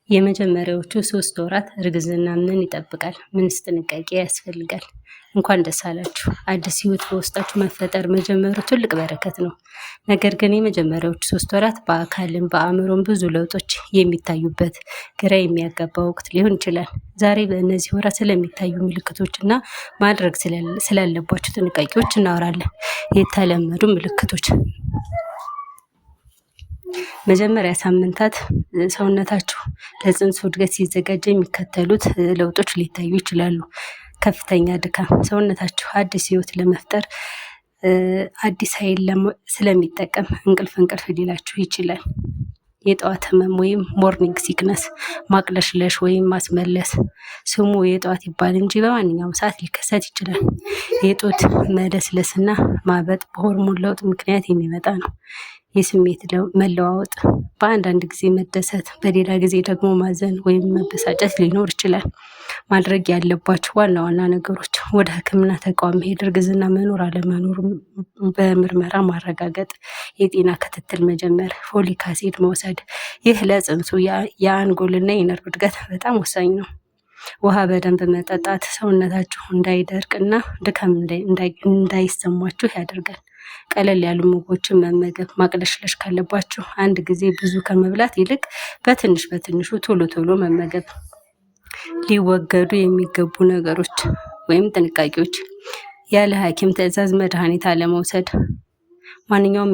የመጀመሪያዎቹ 3 ወራት እርግዝና ምን ይጠብቃል? ምንስ ጥንቃቄ ያስፈልጋል? እንኳን ደስ አላችሁ! አዲስ ህይወት በውስጣችሁ መፈጠር መጀመሩ ትልቅ በረከት ነው። ነገር ግን የመጀመሪያዎቹ 3 ወራት በአካልም በአእምሮም ብዙ ለውጦች የሚታዩበት ግራ የሚያጋባ ወቅት ሊሆን ይችላል። ዛሬ በእነዚህ ወራት ስለሚታዩ ምልክቶች እና ማድረግ ስላለባችሁ ጥንቃቄዎች እናወራለን። የተለመዱ ምልክቶች መጀመሪያ ሳምንታት ሰውነታችሁ ለጽንሱ እድገት ሲዘጋጅ የሚከተሉት ለውጦች ሊታዩ ይችላሉ። ከፍተኛ ድካም፣ ሰውነታችሁ አዲስ ህይወት ለመፍጠር አዲስ ኃይል ስለሚጠቀም እንቅልፍ ሊላችሁ ይችላል። የጠዋት ህመም ወይም ሞርኒንግ ሲክነስ፣ ማቅለሽለሽ ወይም ማስመለስ። ስሙ የጠዋት ይባል እንጂ በማንኛውም ሰዓት ሊከሰት ይችላል። የጡት መለስለስና ማበጥ በሆርሞን ለውጥ ምክንያት የሚመጣ ነው። የስሜት መለዋወጥ፣ በአንዳንድ ጊዜ መደሰት፣ በሌላ ጊዜ ደግሞ ማዘን ወይም መበሳጨት ሊኖር ይችላል። ማድረግ ያለባችሁ ዋና ዋና ነገሮች: ወደ ሕክምና ተቋም መሄድ፣ እርግዝና መኖር አለመኖር በምርመራ ማረጋገጥ፣ የጤና ክትትል መጀመር፣ ፎሊክ አሲድ መውሰድ። ይህ ለጽንሱ የአንጎልና የነርቭ እድገት በጣም ወሳኝ ነው። ውሃ በደንብ መጠጣት ሰውነታችሁ እንዳይደርቅ እና ድካም እንዳይሰማችሁ ያደርጋል። ቀለል ያሉ ምግቦችን መመገብ። ማቅለሽለሽ ካለባችሁ አንድ ጊዜ ብዙ ከመብላት ይልቅ በትንሹ ቶሎ መመገብ። ሊወገዱ የሚገቡ ነገሮች ወይም ጥንቃቄዎች: ያለ ሐኪም ትዕዛዝ መድኃኒት አለመውሰድ። ማንኛውም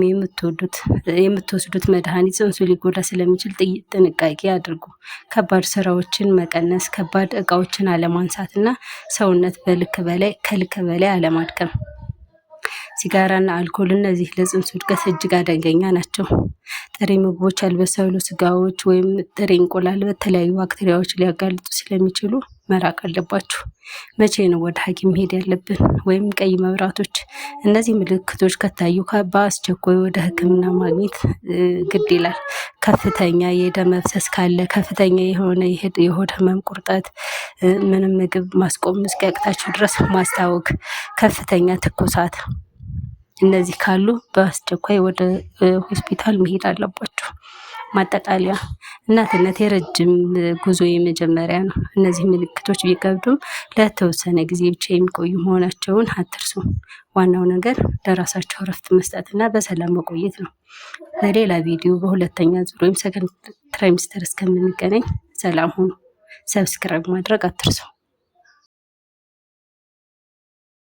የምትወስዱት መድኃኒት ጽንሱ ሊጎዳ ስለሚችል ጥንቃቄ አድርጉ። ከባድ ስራዎችን መቀነስ፣ ከባድ እቃዎችን አለማንሳት እና ሰውነት ከልክ በላይ አለማድከም። ሲጋራና አልኮል፣ እነዚህ ለጽንሱ እድገት እጅግ አደገኛ ናቸው። ጥሬ ምግቦች፣ ያልበሰሉ ስጋዎች ወይም ጥሬ እንቁላል በተለያዩ ባክቴሪያዎች ሊያጋልጡ ስለሚችሉ መራቅ አለባችሁ። መቼ ነው ወደ ሐኪም መሄድ ያለብን? ወይም ቀይ መብራቶች። እነዚህ ምልክቶች ከታዩ በአስቸኳይ ወደ ሕክምና ማግኘት ግድ ይላል። ከፍተኛ የደም መፍሰስ ካለ፣ ከፍተኛ የሆነ የሆድ ህመም፣ ቁርጠት፣ ምንም ምግብ ማስቆም እስኪያቅታችሁ ድረስ ማስታወክ፣ ከፍተኛ ትኩሳት፣ እነዚህ ካሉ በአስቸኳይ ወደ ሆስፒታል መሄድ አለባችሁ። ማጠቃለያ: እናትነት የረጅም ጉዞ የመጀመሪያ ነው። እነዚህ ምልክቶች ቢከብዱም ለተወሰነ ጊዜ ብቻ የሚቆዩ መሆናቸውን አትርሱ። ዋናው ነገር ለራሳቸው እረፍት መስጠትና በሰላም መቆየት ነው። በሌላ ቪዲዮ በሁለተኛ ዙር ወይም ሰከንድ ትራይሚስተር እስከምንገናኝ ሰላም ሁኑ። ሰብስክራይብ ማድረግ አትርሱ።